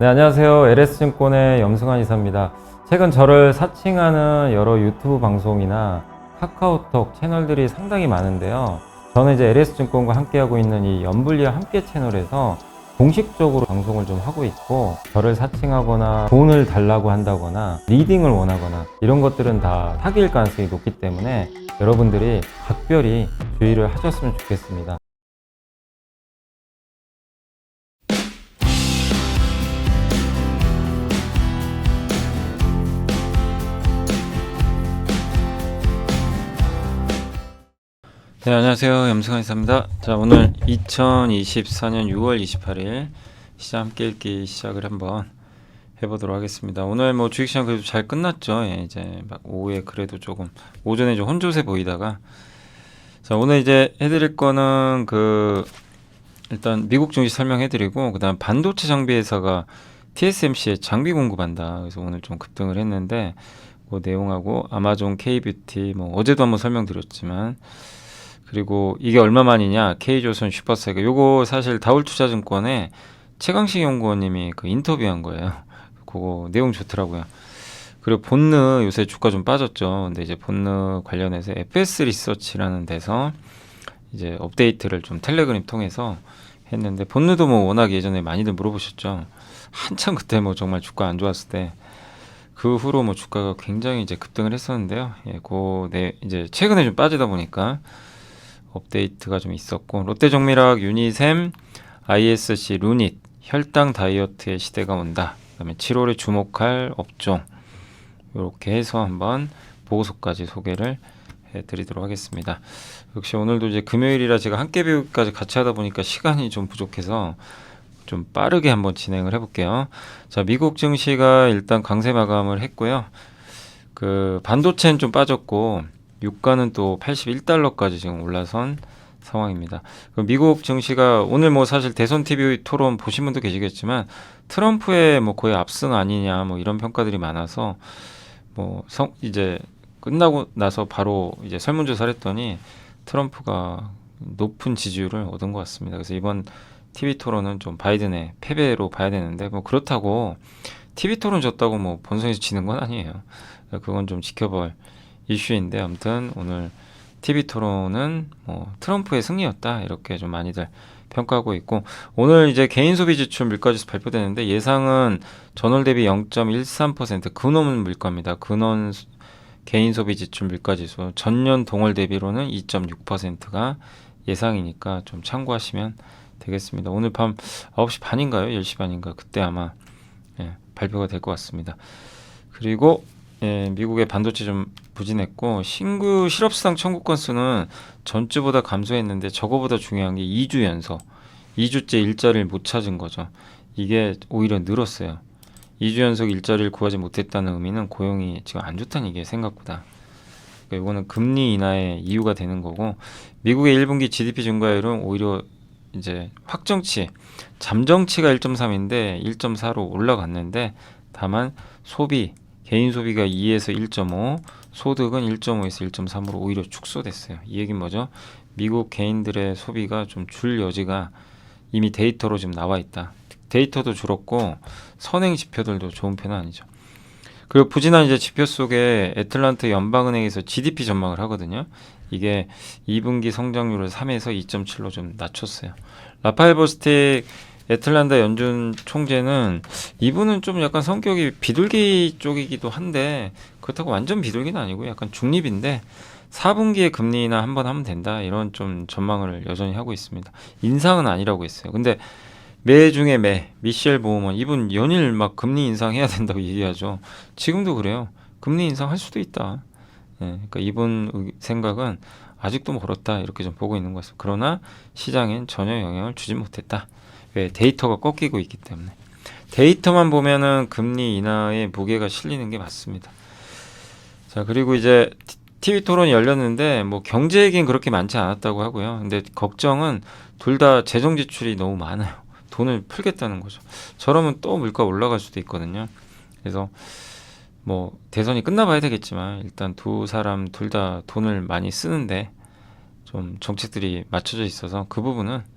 네, 안녕하세요. LS증권의 염승환 이사입니다. 최근 저를 사칭하는 여러 유튜브 방송이나 카카오톡 채널들이 상당히 많은데요. 저는 이제 LS증권과 함께하고 있는 이 연불리와 함께 채널에서 공식적으로 방송을 좀 하고 있고, 저를 사칭하거나 돈을 달라고 한다거나 리딩을 원하거나 이런 것들은 다 사기일 가능성이 높기 때문에 여러분들이 각별히 주의를 하셨으면 좋겠습니다. 네, 안녕하세요. 염승환 이사입니다. 자, 오늘 2024년 6월 28일 시장 함께 읽기 시작을 한번 해보도록 하겠습니다. 오늘 뭐 주식시장 그래도 잘 끝났죠. 예, 이제 막 오후에 그래도 조금 오전에 좀 혼조세 보이다가, 자, 오늘 이제 해드릴 거는 일단 미국 증시 설명해드리고, 그다음 반도체 장비 회사가 TSMC에 장비 공급한다. 그래서 오늘 좀 급등을 했는데, 그 내용하고 아마존, K뷰티, 뭐 어제도 한번 설명드렸지만, 그리고 이게 얼마만이냐, K조선, 슈퍼세가, 요거 사실 다울투자증권에 최강식 연구원님이 그 인터뷰한 거예요. 그거 내용 좋더라고요. 그리고 본느 요새 주가 좀 빠졌죠. 근데 이제 본느 관련해서 FS 리서치라는 데서 이제 업데이트를 좀 텔레그램 통해서 했는데, 본느도 뭐 워낙 예전에 많이들 물어보셨죠. 한참 그때 뭐 정말 주가 안 좋았을 때, 그 후로 뭐 주가가 굉장히 이제 급등을 했었는데요. 예, 이제 최근에 좀 빠지다 보니까 업데이트가 좀 있었고, 롯데정밀화학, 유니셈, ISC, 루닛, 혈당 다이어트의 시대가 온다. 그다음에 7월에 주목할 업종, 이렇게 해서 한번 보고서까지 소개를 해드리도록 하겠습니다. 역시 오늘도 이제 금요일이라 제가 함께 배우기까지 같이 하다 보니까 시간이 좀 부족해서 좀 빠르게 한번 진행을 해볼게요. 자, 미국 증시가 일단 강세 마감을 했고요. 그 반도체는 좀 빠졌고, 유가는 또 81달러까지 지금 올라선 상황입니다. 미국 증시가 오늘 뭐 사실 대선 TV 토론 보신 분도 계시겠지만, 트럼프의 뭐 거의 압승 아니냐 뭐 이런 평가들이 많아서, 뭐 이제 끝나고 나서 바로 이제 설문조사를 했더니 트럼프가 높은 지지율을 얻은 것 같습니다. 그래서 이번 TV 토론은 좀 바이든의 패배로 봐야 되는데, 뭐 그렇다고 TV 토론 졌다고 뭐 본선에서 지는 건 아니에요. 그건 좀 지켜볼 이슈인데, 아무튼 오늘 TV 토론은 뭐 트럼프의 승리였다, 이렇게 좀 많이들 평가하고 있고, 오늘 이제 개인 소비 지출 물가지수 발표되는데, 예상은 전월 대비 0.13% 근원 물가입니다. 근원 개인 소비 지출 물가지수 전년 동월 대비로는 2.6%가 예상이니까 좀 참고하시면 되겠습니다. 오늘 밤 9시 반인가요? 10시 반인가? 그때 아마 발표가 될 것 같습니다. 그리고 미국의 반도체 좀 부진했고, 신규 실업수당 청구 건수는 전주보다 감소했는데, 저거보다 중요한 게 2주 연속, 2주째 일자리를 못 찾은 거죠. 이게 오히려 늘었어요. 2주 연속 일자리를 구하지 못했다는 의미는 고용이 지금 안 좋다는 얘기예요, 생각보다. 그러니까 이거는 금리 인하의 이유가 되는 거고, 미국의 1분기 GDP 증가율은 오히려 이제 확정치, 잠정치가 1.3인데 1.4로 올라갔는데, 다만 소비, 개인 소비가 2에서 1.5, 소득은 1.5에서 1.3으로 오히려 축소됐어요. 이 얘기는 뭐죠? 미국 개인들의 소비가 좀 줄 여지가 이미 데이터로 지금 나와 있다. 데이터도 줄었고 선행 지표들도 좋은 편은 아니죠. 그리고 부진한 이제 지표 속에 애틀란타 연방은행에서 GDP 전망을 하거든요. 이게 2분기 성장률을 3에서 2.7로 좀 낮췄어요. 라파엘 버스틱 애틀란타 연준 총재는, 이분은 좀 약간 성격이 비둘기 쪽이기도 한데, 그렇다고 완전 비둘기는 아니고 약간 중립인데, 4분기에 금리 인하 한번 하면 된다, 이런 좀 전망을 여전히 하고 있습니다. 인상은 아니라고 했어요. 근데 매 중에 미셸 보우먼, 이분 연일 막 금리 인상해야 된다고 얘기하죠. 지금도 그래요. 금리 인상할 수도 있다. 그러니까 이분 생각은 아직도 멀었다, 이렇게 좀 보고 있는 것 같습니다. 그러나 시장엔 전혀 영향을 주지 못했다. 왜? 데이터가 꺾이고 있기 때문에. 데이터만 보면은 금리 인하의 무게가 실리는 게 맞습니다. 자, 그리고 이제 TV 토론이 열렸는데, 뭐 경제 얘기는 그렇게 많지 않았다고 하고요. 근데 걱정은 둘 다 재정 지출이 너무 많아요. 돈을 풀겠다는 거죠. 저러면 또 물가 올라갈 수도 있거든요. 그래서 뭐 대선이 끝나봐야 되겠지만, 일단 두 사람 둘 다 돈을 많이 쓰는데 좀 정책들이 맞춰져 있어서, 그 부분은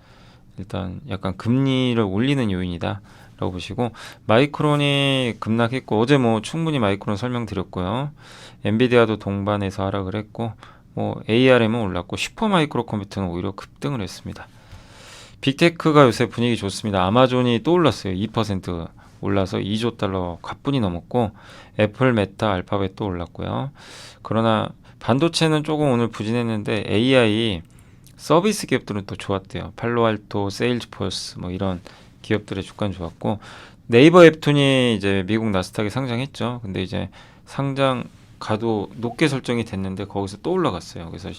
일단 약간 금리를 올리는 요인이다 라고 보시고, 마이크론이 급락했고, 어제 뭐 충분히 마이크론 설명드렸고요. 엔비디아도 동반해서 하락을 했고, 뭐 ARM은 올랐고, 슈퍼마이크로 컴퓨터는 오히려 급등을 했습니다. 빅테크가 요새 분위기 좋습니다. 아마존이 또 올랐어요. 2% 올라서 2조 달러 가뿐히 넘었고, 애플, 메타, 알파벳도 올랐고요. 그러나 반도체는 조금 오늘 부진했는데 AI 서비스 기업들은 또 좋았대요. 팔로알토, 세일즈포스 뭐 이런 기업들의 주가는 좋았고, 네이버 웹툰이 이제 미국 나스닥에 상장했죠. 근데 이제 상장 가도 높게 설정이 됐는데 거기서 또 올라갔어요. 그래서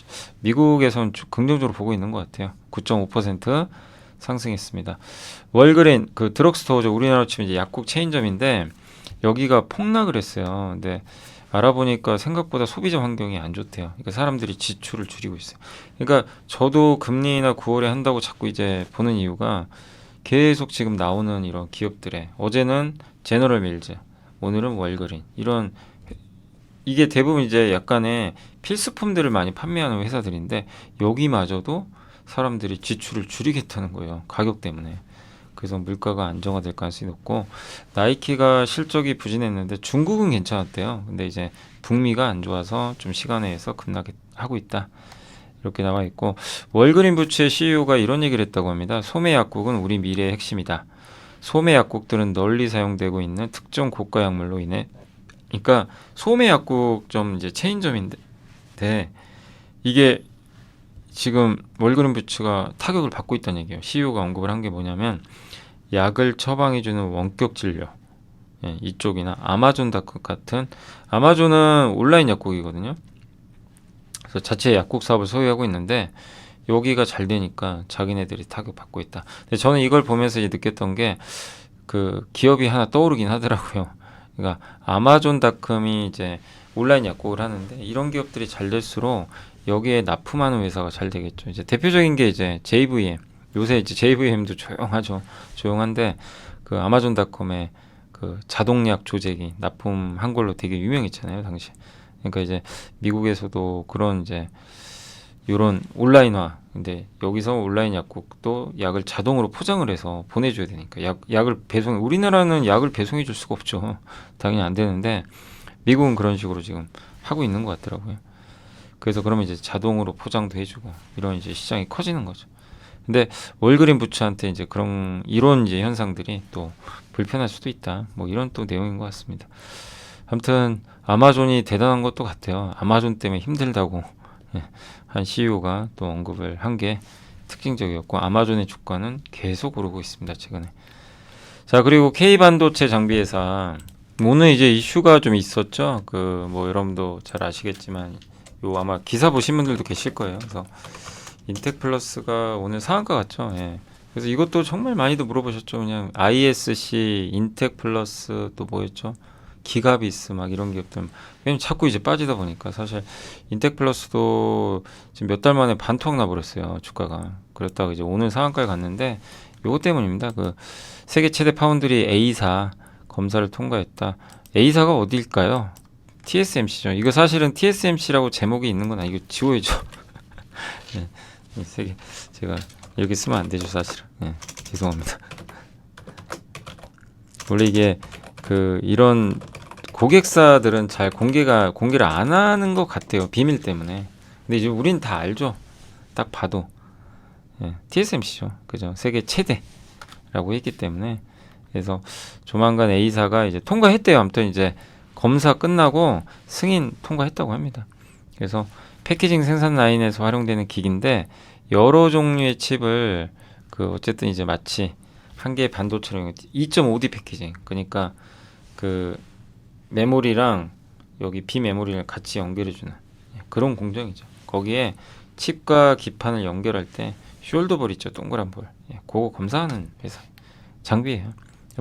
미국에서는 긍정적으로 보고 있는 것 같아요. 9.5% 상승했습니다. 월그린 그 드럭스토어죠. 우리나라로 치면 이제 약국 체인점인데 여기가 폭락을 했어요. 근데 알아보니까 생각보다 소비자 환경이 안 좋대요. 그러니까 사람들이 지출을 줄이고 있어요. 그러니까 저도 금리나 9월에 한다고 자꾸 이제 보는 이유가 계속 지금 나오는 이런 기업들의, 어제는 제너럴 밀즈, 오늘은 월그린, 이런, 이게 대부분 이제 약간의 필수품들을 많이 판매하는 회사들인데 여기마저도 사람들이 지출을 줄이겠다는 거예요. 가격 때문에. 그래서 물가가 안정화될 가능성이 높고, 나이키가 실적이 부진했는데 중국은 괜찮았대요. 근데 이제 북미가 안 좋아서 좀 시간에서 급락하고 있다. 이렇게 나와 있고, 월그린 부츠의 CEO가 이런 얘기를 했다고 합니다. 소매 약국은 우리 미래의 핵심이다. 소매 약국들은 널리 사용되고 있는 특정 고가 약물로 인해, 그러니까 소매 약국점 이제 체인점인데 이게 지금 월그린 부츠가 타격을 받고 있다는 얘기예요. CEO가 언급을 한 게 뭐냐면, 약을 처방해주는 원격 진료, 예, 이쪽이나 아마존닷컴 같은, 아마존은 온라인 약국이거든요. 그래서 자체 약국 사업을 소유하고 있는데 여기가 잘 되니까 자기네들이 타격받고 있다. 근데 저는 이걸 보면서 이제 느꼈던 게, 그 기업이 하나 떠오르긴 하더라고요. 그러니까 아마존닷컴이 이제 온라인 약국을 하는데 이런 기업들이 잘 될수록 여기에 납품하는 회사가 잘 되겠죠. 이제 대표적인 게 이제 JVM. 요새 이제 JVM도 조용하죠. 조용한데 그 아마존닷컴에 그 자동약 조제기 납품한 걸로 되게 유명했잖아요, 당시. 그러니까 이제 미국에서도 그런 이제 요런 온라인화. 근데 여기서 온라인 약국도 약을 자동으로 포장을 해서 보내줘야 되니까 약을 배송, 우리나라는 약을 배송해 줄 수가 없죠. 당연히 안 되는데 미국은 그런 식으로 지금 하고 있는 것 같더라고요. 그래서 그러면 이제 자동으로 포장도 해주고 이런 이제 시장이 커지는 거죠. 근데 월그린 부츠한테 이제 그런 이런 이제 현상들이 또 불편할 수도 있다. 뭐 이런 또 내용인 것 같습니다. 아무튼 아마존이 대단한 것도 같아요. 아마존 때문에 힘들다고 한 CEO가 또 언급을 한 게 특징적이었고, 아마존의 주가는 계속 오르고 있습니다, 최근에. 자, 그리고 K반도체 장비 회사, 오늘 이제 이슈가 좀 있었죠. 그 뭐 여러분도 잘 아시겠지만 요 아마 기사 보신 분들도 계실 거예요. 그래서 인텍플러스가 오늘 상한가 같죠. 예. 그래서 이것도 정말 많이도 물어보셨죠. 그냥 ISC, 인텍플러스, 또 뭐였죠? 기가비스 막 이런 기업들, 왜냐면 자꾸 이제 빠지다 보니까 사실 인텍플러스도 지금 몇 달 만에 반토막 나버렸어요, 주가가. 그랬다가 이제 오늘 상한가에 갔는데 요거 때문입니다. 그 세계 최대 파운드리 A사 검사를 통과했다. A사가 어디일까요? TSMC죠. 이거 사실은 TSMC라고 제목이 있는 건 아니고 지워야죠. 네, 세계, 제가 이렇게 쓰면 안 되죠, 사실은. 네, 죄송합니다. 원래 이게 그 이런 고객사들은 잘 공개를 안 하는 것 같아요. 비밀 때문에. 근데 이제 우린 다 알죠. 딱 봐도. 예, TSMC죠. 그죠. 세계 최대라고 했기 때문에. 그래서 조만간 A사가 이제 통과했대요. 아무튼 이제 검사 끝나고 승인 통과했다고 합니다. 그래서 패키징 생산 라인에서 활용되는 기기인데 여러 종류의 칩을 그 어쨌든 이제 마치 한 개의 반도체로 2.5D 패키징. 그러니까 그 메모리랑 여기 비메모리를 같이 연결해주는 그런 공정이죠. 거기에 칩과 기판을 연결할 때 숄더볼 있죠, 동그란 볼. 그거 검사하는 회사 장비예요.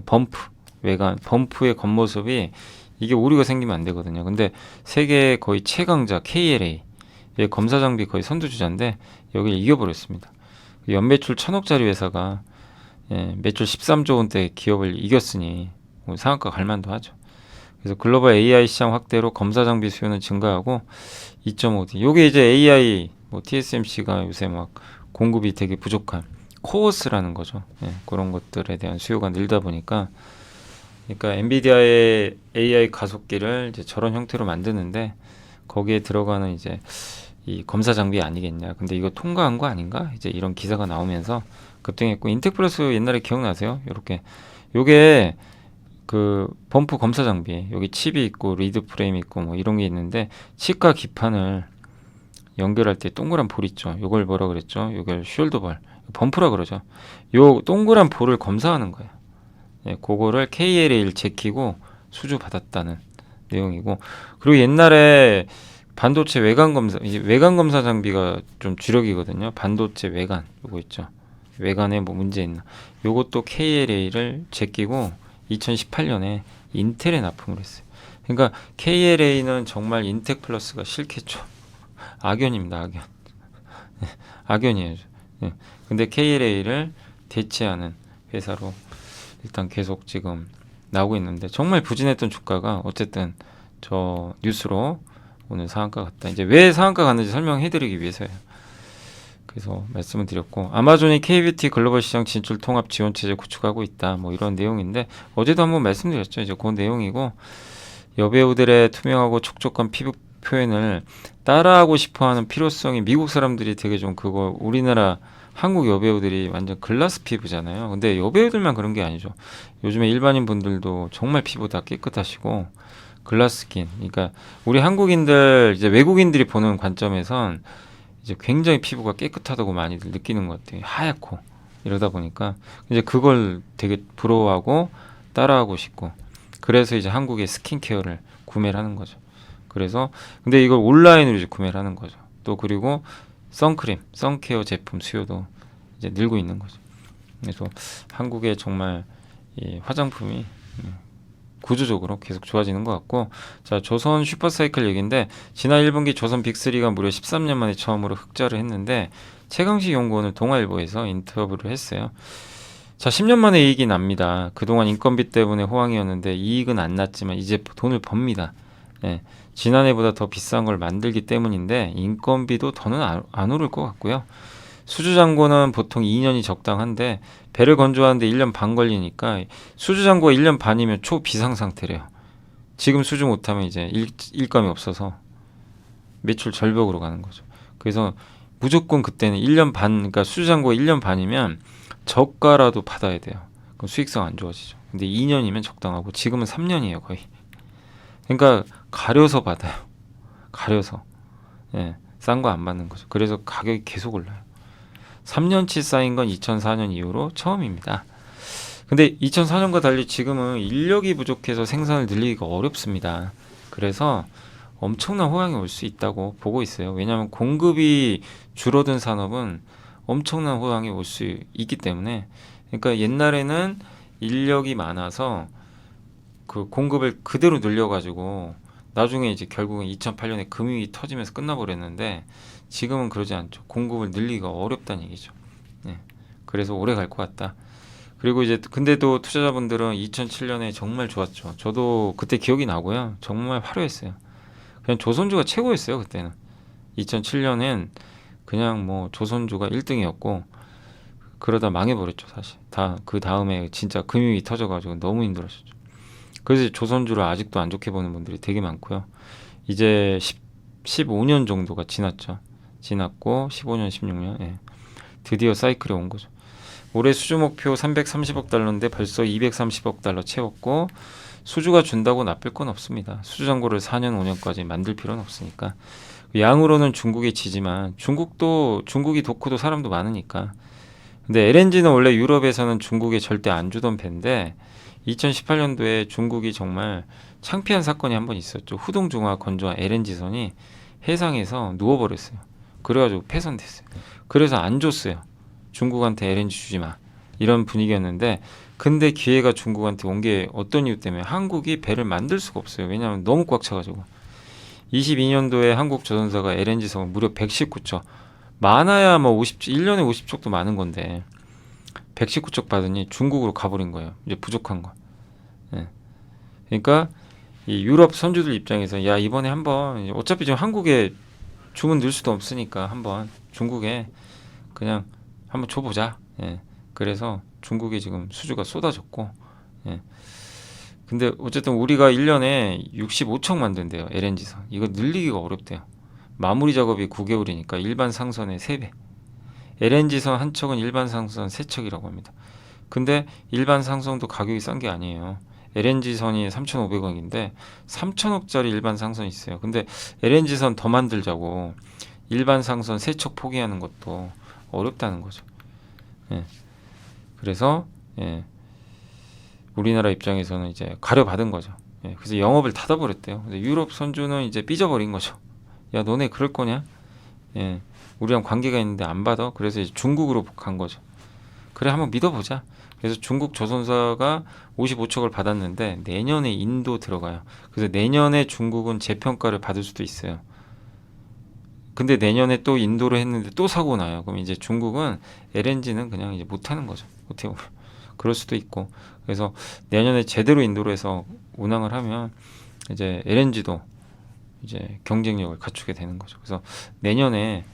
범프 외관, 범프의 겉모습이 이게 오류가 생기면 안 되거든요. 근데 세계 거의 최강자 KLA 검사 장비 거의 선두주자인데 여기를 이겨버렸습니다. 연매출 1,000억짜리 회사가 매출 13조 원대 기업을 이겼으니 상한가 갈만도 하죠. 그래서 글로벌 AI 시장 확대로 검사 장비 수요는 증가하고 2.5D. 요게 이제 AI 뭐 TSMC가 요새 막 공급이 되게 부족한 코어스라는 거죠. 예, 그런 것들에 대한 수요가 늘다 보니까 그러니까 엔비디아의 AI 가속기를 이제 저런 형태로 만드는데 거기에 들어가는 이제 이 검사 장비 아니겠냐. 근데 이거 통과한 거 아닌가? 이제 이런 기사가 나오면서 급등했고 인텍 플러스 옛날에 기억나세요? 요렇게 요게 그 범프 검사 장비 여기 칩이 있고 리드 프레임 있고 뭐 이런 게 있는데 칩과 기판을 연결할 때 동그란 볼 있죠. 요걸 뭐라 그랬죠? 요걸 숄더볼 범프라 그러죠. 요 동그란 볼을 검사하는 거예요. 예, 그거를 KLA를 제키고 수주 받았다는 내용이고 그리고 옛날에 반도체 외관 검사 이제 외관 검사 장비가 좀 주력이거든요. 반도체 외관 요거 있죠. 외관에 뭐 문제 있나? 요것도 KLA를 제끼고 2018년에 인텔에 납품을 했어요. 그러니까 KLA는 정말 인텍 플러스가 싫겠죠. 악연입니다, 악연. 악연이에요. 예. 근데 KLA를 대체하는 회사로 일단 계속 지금 나오고 있는데 정말 부진했던 주가가 어쨌든 저 뉴스로 오늘 상한가 갔다. 이제 왜 상한가 갔는지 설명해드리기 위해서예요. 그래서 말씀을 드렸고 아마존이 KBT 글로벌 시장 진출 통합 지원 체제 구축하고 있다. 뭐 이런 내용인데 어제도 한번 말씀드렸죠. 이제 그 내용이고 여배우들의 투명하고 촉촉한 피부 표현을 따라하고 싶어하는 필요성이 미국 사람들이 되게 좀 그거 우리나라 한국 여배우들이 완전 글라스 피부잖아요. 근데 여배우들만 그런 게 아니죠. 요즘에 일반인 분들도 정말 피부 다 깨끗하시고 글라스 스킨. 그러니까 우리 한국인들 이제 외국인들이 보는 관점에선 이제 굉장히 피부가 깨끗하다고 많이들 느끼는 것 같아요. 하얗고 이러다 보니까 이제 그걸 되게 부러워하고 따라하고 싶고 그래서 이제 한국의 스킨케어를 구매를 하는 거죠. 그래서 근데 이걸 온라인으로 이제 구매를 하는 거죠. 또 그리고 선크림, 선케어 제품 수요도 이제 늘고 있는 거죠. 그래서 한국의 정말 이 화장품이 구조적으로 계속 좋아지는 것 같고 자 조선 슈퍼사이클 얘기인데 지난 1분기 조선 빅3가 무려 13년 만에 처음으로 흑자를 했는데 최강식 연구원을 동아일보에서 인터뷰를 했어요. 자 10년 만에 이익이 납니다. 그동안 인건비 때문에 호황이었는데 이익은 안 났지만 이제 돈을 법니다. 예, 지난해보다 더 비싼 걸 만들기 때문인데 인건비도 더는 안 오를 것 같고요. 수주잔고는 보통 2년이 적당한데 배를 건조하는데 1년 반 걸리니까 수주잔고가 1년 반이면 초비상 상태래요. 지금 수주 못하면 이제 일감이 없어서 매출 절벽으로 가는 거죠. 그래서 무조건 그때는 1년 반, 그러니까 수주잔고가 1년 반이면 저가라도 받아야 돼요. 그럼 수익성 안 좋아지죠. 근데 2년이면 적당하고 지금은 3년이에요 거의. 그러니까 가려서 받아요. 가려서. 예, 싼 거 안 받는 거죠. 그래서 가격이 계속 올라요. 3년치 쌓인 건 2004년 이후로 처음입니다. 근데 2004년과 달리 지금은 인력이 부족해서 생산을 늘리기가 어렵습니다. 그래서 엄청난 호황이 올 수 있다고 보고 있어요. 왜냐하면 공급이 줄어든 산업은 엄청난 호황이 올 수 있기 때문에 그러니까 옛날에는 인력이 많아서 그 공급을 그대로 늘려가지고 나중에 이제 결국은 2008년에 금융이 터지면서 끝나버렸는데 지금은 그러지 않죠. 공급을 늘리기가 어렵다는 얘기죠. 네. 그래서 오래 갈 것 같다. 그리고 이제 근데도 투자자분들은 2007년에 정말 좋았죠. 저도 그때 기억이 나고요. 정말 화려했어요. 그냥 조선주가 최고였어요. 그때는 2007년엔 그냥 뭐 조선주가 1등이었고 그러다 망해버렸죠. 사실 다 그 다음에 진짜 금융이 터져가지고 너무 힘들었었죠. 그래서 조선주를 아직도 안 좋게 보는 분들이 되게 많고요. 이제 15년 정도가 지났고 15년, 16년 예. 드디어 사이클이 온 거죠. 올해 수주 목표 330억 달러인데 벌써 230억 달러 채웠고 수주가 준다고 나쁠 건 없습니다. 수주 잔고를 4년, 5년까지 만들 필요는 없으니까. 양으로는 중국이 지지만 중국이 덕후도 사람도 많으니까. 근데 LNG는 원래 유럽에서는 중국에 절대 안 주던 배인데 2018년도에 중국이 정말 창피한 사건이 한 번 있었죠. 후동중화 건조한 LNG선이 해상에서 누워버렸어요. 그래가지고 폐선됐어요. 그래서 안 줬어요. 중국한테 LNG 주지 마. 이런 분위기였는데 근데 기회가 중국한테 온 게 어떤 이유 때문에 한국이 배를 만들 수가 없어요. 왜냐하면 너무 꽉 차가지고 22년도에 한국조선사가 LNG선 무려 119척 많아야 뭐 1년에 50척도 많은 건데 119척 받으니 중국으로 가버린 거예요. 이제 부족한 거. 예. 그러니까 이 유럽 선주들 입장에서 야 이번에 한번 어차피 지금 한국에 주문 넣을 수도 없으니까 한번 중국에 그냥 한번 줘보자. 예. 그래서 중국이 지금 수주가 쏟아졌고, 예. 근데 어쨌든 우리가 1년에 65척 만든대요. LNG선. 이거 늘리기가 어렵대요. 마무리 작업이 9개월이니까 일반 상선의 3배. LNG선 한 척은 일반 상선 3척이라고 합니다. 근데 일반 상선도 가격이 싼 게 아니에요. LNG선이 3,500원인데 3,000억짜리 일반 상선이 있어요. 근데 LNG선 더 만들자고 일반 상선 3척 포기하는 것도 어렵다는 거죠. 예. 그래서 예. 우리나라 입장에서는 이제 가려받은 거죠. 예. 그래서 영업을 닫아버렸대요. 근데 유럽 선주는 이제 삐져버린 거죠. 야, 너네 그럴 거냐? 예. 우리랑 관계가 있는데 안 받아? 그래서 이제 중국으로 간 거죠. 그래, 한번 믿어보자. 그래서 중국 조선사가 55척을 받았는데 내년에 인도 들어가요. 그래서 내년에 중국은 재평가를 받을 수도 있어요. 근데 내년에 또 인도를 했는데 또 사고 나요. 그럼 이제 중국은 LNG는 그냥 이제 못하는 거죠. 어떻게 보면 그럴 수도 있고. 그래서 내년에 제대로 인도로 해서 운항을 하면 이제 LNG도 이제 경쟁력을 갖추게 되는 거죠. 그래서 내년에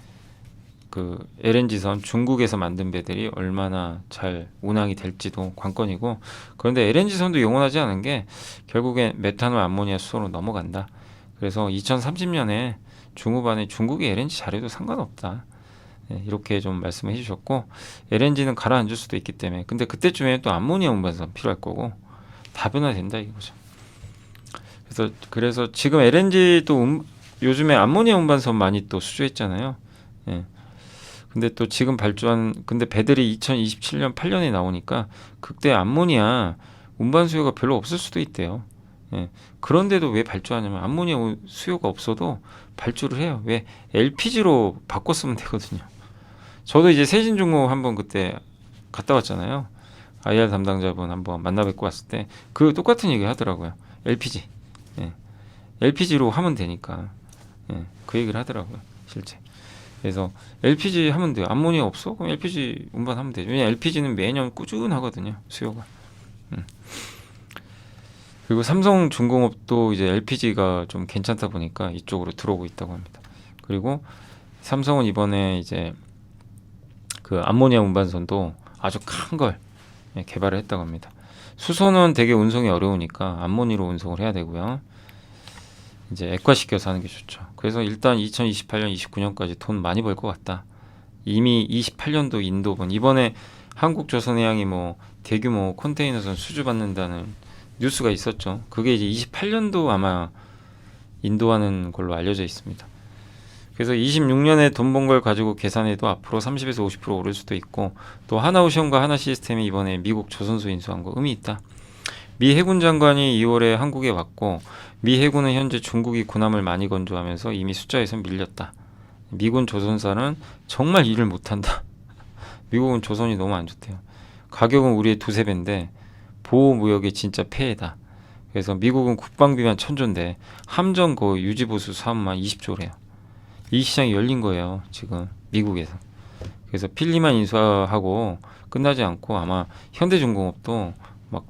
그 LNG선 중국에서 만든 배들이 얼마나 잘 운항이 될지도 관건이고, 그런데 LNG선도 영원하지 않은 게 결국엔 메탄올 암모니아 수소로 넘어간다. 그래서 2030년에 중후반에 중국이 LNG 잘해도 상관없다. 네, 이렇게 좀 말씀을 해주셨고, LNG는 가라앉을 수도 있기 때문에, 근데 그때쯤에 또 암모니아 운반선 필요할 거고 다변화된다 이거죠. 그래서 지금 LNG도 요즘에 암모니아 운반선 많이 또 수주했잖아요. 예. 근데 또 지금 근데 배들이 2027년 8년에 나오니까 그때 암모니아 운반 수요가 별로 없을 수도 있대요. 예. 그런데도 왜 발주하냐면 암모니아 수요가 없어도 발주를 해요. 왜? LPG로 바꿨으면 되거든요. 저도 이제 세진중공 한번 그때 갔다 왔잖아요. IR 담당자분 한번 만나 뵙고 왔을 때 그 똑같은 얘기 하더라고요. LPG. 예. LPG로 하면 되니까. 예. 그 얘기를 하더라고요. 실제. 그래서 LPG 하면 돼요. 암모니아 없어? 그럼 LPG 운반하면 되죠. 왜냐면 LPG는 매년 꾸준하거든요. 수요가. 그리고 삼성중공업도 이제 LPG가 좀 괜찮다 보니까 이쪽으로 들어오고 있다고 합니다. 그리고 삼성은 이번에 이제 그 암모니아 운반선도 아주 큰 걸 개발을 했다고 합니다. 수소는 되게 운송이 어려우니까 암모니아로 운송을 해야 되고요. 이제 액화시켜서 하는 게 좋죠. 그래서 일단 2028년, 29년까지 돈 많이 벌 것 같다. 이미 28년도 인도분 이번에 한국조선해양이 뭐 대규모 컨테이너선 수주받는다는 뉴스가 있었죠. 그게 이제 28년도 아마 인도하는 걸로 알려져 있습니다. 그래서 26년에 돈 번 걸 가지고 계산해도 앞으로 30에서 50% 오를 수도 있고, 또 하나오션과 하나시스템이 이번에 미국 조선소 인수한 거 의미 있다. 미 해군 장관이 2월에 한국에 왔고, 미 해군은 현재 중국이 군함을 많이 건조하면서 이미 숫자에서 밀렸다. 미군 조선사는 정말 일을 못한다. 미국은 조선이 너무 안 좋대요. 가격은 우리의 2~3배인데 보호무역이 진짜 폐해다. 그래서 미국은 국방비만 1,000조인데 함정 그 유지보수 사업만 20조래요. 이 시장이 열린 거예요. 지금 미국에서. 그래서 필리만 인수하고 끝나지 않고 아마 현대중공업도 막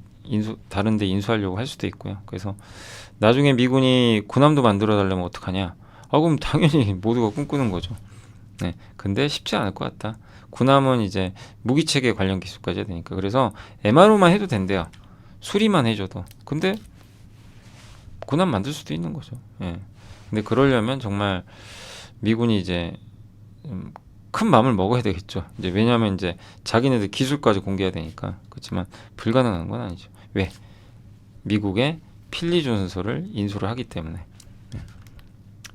다른 데 인수하려고 할 수도 있고요. 그래서 나중에 미군이 군함도 만들어 달라면 어떡하냐? 그럼 당연히 모두가 꿈꾸는 거죠. 네. 근데 쉽지 않을 것 같다. 군함은 이제 무기체계 관련 기술까지 해야 되니까. 그래서 MRO만 해도 된대요. 수리만 해줘도. 근데 군함 만들 수도 있는 거죠. 예. 근데 그러려면 정말 미군이 이제 큰 마음을 먹어야 되겠죠. 이제 왜냐하면 이제 자기네들 기술까지 공개해야 되니까. 그렇지만 불가능한 건 아니죠. 왜? 미국의 필리 조선소를 인수를 하기 때문에.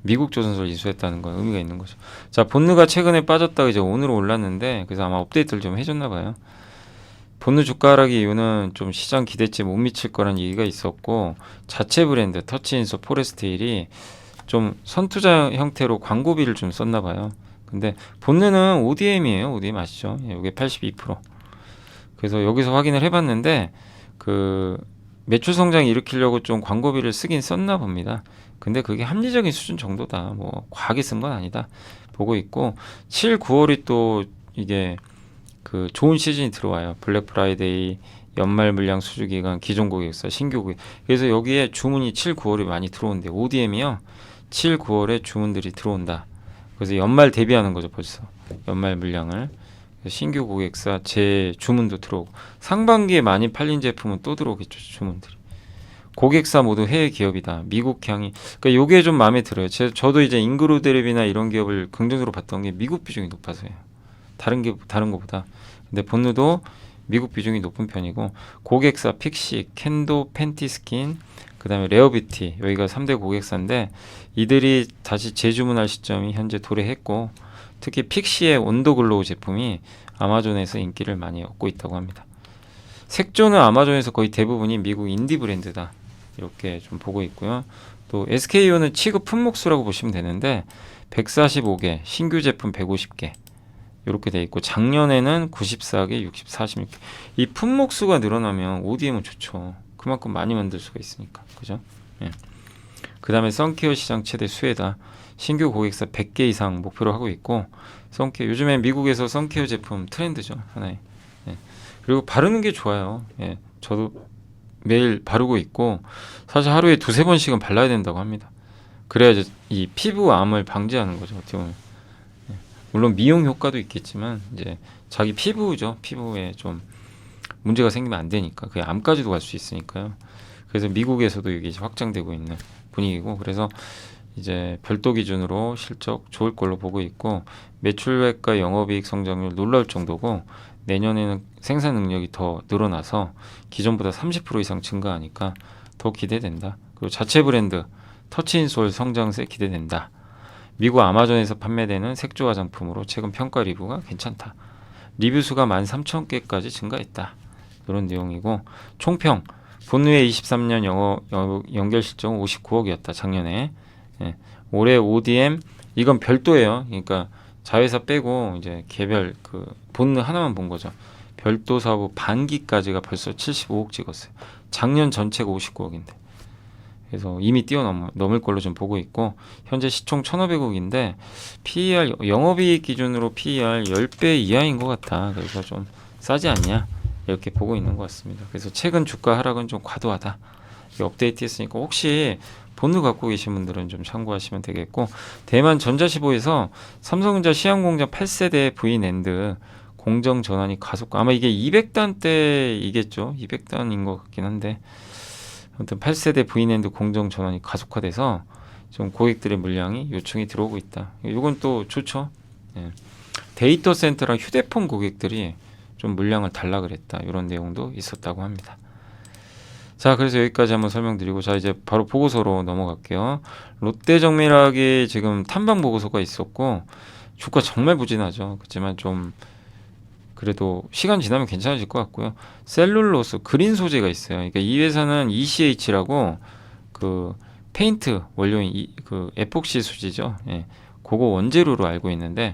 미국 조선소를 인수했다는 건 의미가 있는 거죠. 자, 본느가 최근에 빠졌다가 이제 오늘 올랐는데, 그래서 아마 업데이트를 좀 해줬나 봐요. 본느 주가 하락의 이유는 좀 시장 기대치에 못 미칠 거란 얘기가 있었고, 자체 브랜드 터치인서 포레스테일이 좀 선투자 형태로 광고비를 좀 썼나 봐요. 근데 본느는 ODM이에요. ODM 아시죠? 이게 82%. 그래서 여기서 확인을 해봤는데 그 매출 성장 일으키려고 좀 광고비를 쓰긴 썼나 봅니다. 근데 그게 합리적인 수준 정도다. 뭐 과하게 쓴 건 아니다. 보고 있고 7, 9월이 또 이게 그 좋은 시즌이 들어와요. 블랙 프라이데이, 연말 물량 수주 기간, 기존 고객사, 신규 고객. 그래서 여기에 주문이 7, 9월에 많이 들어온대요. ODM이요. 7, 9월에 주문들이 들어온다. 그래서 연말 대비하는 거죠, 벌써. 연말 물량을. 신규 고객사 재주문도 들어오고 상반기에 많이 팔린 제품은 또 들어오겠죠. 주문들이. 고객사 모두 해외 기업이다. 미국 향이. 그러니까 요게 좀 마음에 들어요. 저도 이제 인그루드랩이나 이런 기업을 긍정적으로 봤던 게 미국 비중이 높아서요. 다른 거보다. 근데 본느도 미국 비중이 높은 편이고 고객사 픽시, 캔도, 팬티스킨, 그다음에 레어뷰티 여기가 3대 고객사인데 이들이 다시 재주문할 시점이 현재 도래했고 특히 픽시의 온도글로우 제품이 아마존에서 인기를 많이 얻고 있다고 합니다. 색조는 아마존에서 거의 대부분이 미국 인디 브랜드다. 이렇게 좀 보고 있고요. 또 SKU는 취급 품목수라고 보시면 되는데 145개, 신규 제품 150개 이렇게 돼 있고 작년에는 94개, 60, 46개. 이 품목수가 늘어나면 ODM은 좋죠. 그만큼 많이 만들 수가 있으니까. 그죠? 예. 그 다음에 선케어 시장 최대 수혜다. 신규 고객사 100개 이상 목표로 하고 있고 선케어 요즘에 미국에서 선케어 제품 트렌드죠. 하나의. 예. 그리고 바르는 게 좋아요. 예. 저도 매일 바르고 있고 사실 하루에 2-3번씩은 발라야 된다고 합니다. 그래야지 이 피부암을 방지하는 거죠. 어떻게 보면. 예. 물론 미용 효과도 있겠지만 이제 자기 피부죠. 피부에 좀 문제가 생기면 안 되니까 그 암까지도 갈 수 있으니까요. 그래서 미국에서도 이게 확장되고 있는 분위기고 그래서 이제 별도 기준으로 실적 좋을 걸로 보고 있고 매출액과 영업이익 성장률 놀라울 정도고 내년에는 생산 능력이 더 늘어나서 기존보다 30% 이상 증가하니까 더 기대된다. 그리고 자체 브랜드 터치인솔 성장세 기대된다. 미국 아마존에서 판매되는 색조 화장품으로 최근 평가 리뷰가 괜찮다. 리뷰 수가 13,000개까지 증가했다. 이런 내용이고 총평 본회의 23년 연결 실적은 59억이었다. 작년에. 예. 올해 ODM 이건 별도예요. 그러니까 자회사 빼고 이제 개별 그 본느 하나만 본 거죠. 별도 사업 반기까지가 벌써 75억 찍었어요. 작년 전체가 59억인데. 그래서 이미 뛰어넘을 걸로 좀 보고 있고 현재 시총 1,500억인데 PER 영업이익 기준으로 PER 10배 이하인 것 같다. 그래서 좀 싸지 않냐 이렇게 보고 있는 것 같습니다. 그래서 최근 주가 하락은 좀 과도하다. 업데이트했으니까 혹시 본느 갖고 계신 분들은 좀 참고하시면 되겠고 대만 전자시보에서 삼성전자 시향공장 8세대 V낸드 공정 전환이 가속 아마 이게 200단대이겠죠. 200단인 것 같긴 한데 아무튼 8세대 V낸드 공정 전환이 가속화돼서 좀 고객들의 물량이 요청이 들어오고 있다. 이건 또 좋죠. 예. 데이터 센터랑 휴대폰 고객들이 좀 물량을 달라 그랬다. 이런 내용도 있었다고 합니다. 자, 그래서 여기까지 한번 설명드리고 자 이제 바로 보고서로 넘어갈게요. 롯데정밀학이 지금 탐방 보고서가 있었고 주가 정말 부진하죠. 그렇지만 좀 그래도 시간 지나면 괜찮아질 것 같고요. 셀룰로스 그린 소재가 있어요. 그러니까 이 회사는 ECH라고 그 페인트 원료인 그 에폭시 수지죠. 예, 그거 원재료로 알고 있는데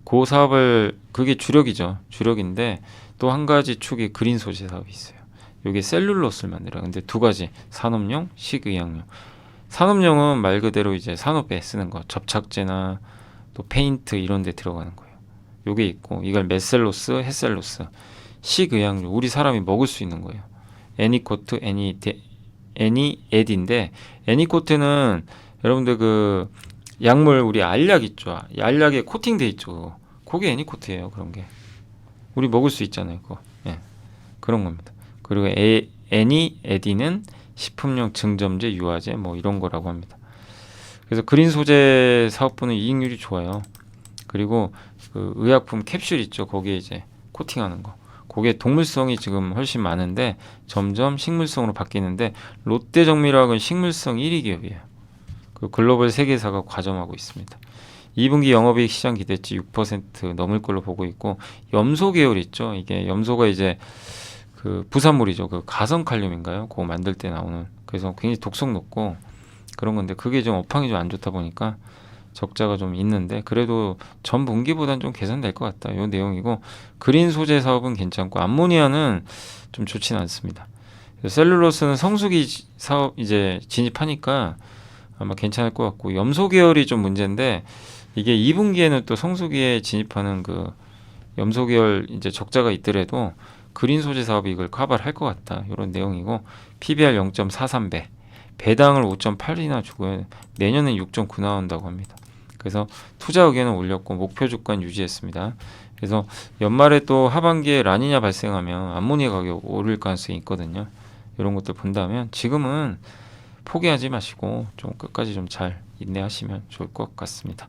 그 사업을 그게 주력이죠. 주력인데 또 한 가지 축이 그린 소재 사업이 있어요. 이게 셀룰로스를 만들어요. 근데 두 가지 산업용, 식의약용. 산업용은 말 그대로 이제 산업에 쓰는 거, 접착제나 또 페인트 이런 데 들어가는 거예요. 요게 있고 이걸 메셀로스, 헤셀로스, 식의약용 우리 사람이 먹을 수 있는 거예요. 애니코트, 애니에드인데 애니코트는 여러분들 그 약물 우리 알약 있죠. 알약에 코팅돼 있죠. 그게 애니코트예요. 그런 게 우리 먹을 수 있잖아요. 그거 예, 그런 겁니다. 그리고 애니에디는 식품용 증점제, 유화제 뭐 이런 거라고 합니다. 그래서 그린 소재 사업부는 이익률이 좋아요. 그리고 그 의약품 캡슐 있죠. 거기에 이제 코팅하는 거. 그게 동물성이 지금 훨씬 많은데 점점 식물성으로 바뀌는데 롯데정밀학은 식물성 1위 기업이에요. 그 글로벌 세계사가 과점하고 있습니다. 2분기 영업이익 시장 기대치 6% 넘을 걸로 보고 있고 염소 계열 있죠. 이게 염소가 이제 그 부산물이죠. 그 가성칼륨인가요? 그거 만들 때 나오는. 그래서 굉장히 독성 높고 그런 건데 그게 좀 업황이 좀 안 좋다 보니까 적자가 좀 있는데 그래도 전 분기보다는 좀 개선될 것 같다. 이 내용이고 그린 소재 사업은 괜찮고 암모니아는 좀 좋지는 않습니다. 셀룰로스는 성수기 사업 이제 진입하니까 아마 괜찮을 것 같고 염소 계열이 좀 문제인데 이게 2분기에는 또 성수기에 진입하는 그 염소 계열 이제 적자가 있더라도 그린 소재 사업이 이걸 커버를 할 것 같다. 이런 내용이고 PBR 0.43배 배당을 5.8이나 주고요. 내년엔 6.9 나온다고 합니다. 그래서 투자 의견을 올렸고 목표 주가는 유지했습니다. 그래서 연말에 또 하반기에 라니냐 발생하면 암모니아 가격 오를 가능성이 있거든요. 이런 것들 본다면 지금은 포기하지 마시고 좀 끝까지 좀 잘 인내하시면 좋을 것 같습니다.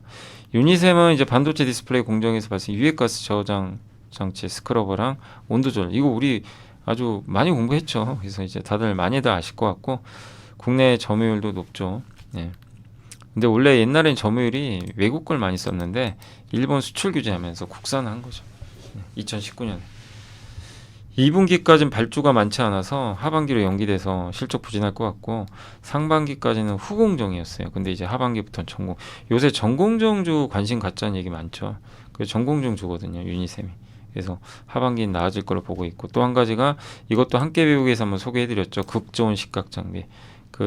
유니셈은 이제 반도체 디스플레이 공정에서 발생 유해가스 저장 장치 스크러버랑 온도 조절, 이거 우리 아주 많이 공부했죠. 그래서 이제 다들 많이들 아실 것 같고 국내 점유율도 높죠. 네. 근데 원래 옛날엔 점유율이 외국 걸 많이 썼는데 일본 수출 규제하면서 국산화한 거죠. 2019년에. 2분기까지는 발주가 많지 않아서 하반기로 연기돼서 실적 부진할 것 같고 상반기까지는 후공정이었어요. 근데 이제 하반기부터는 전공. 요새 전공정주 관심 갖자는 얘기 많죠. 그 전공정주거든요, 유니셈이. 그래서 하반기는 나아질 걸로 보고 있고 또 한 가지가 이것도 함께 배우기에서 한번 소개해드렸죠. 극저온 식각 장비.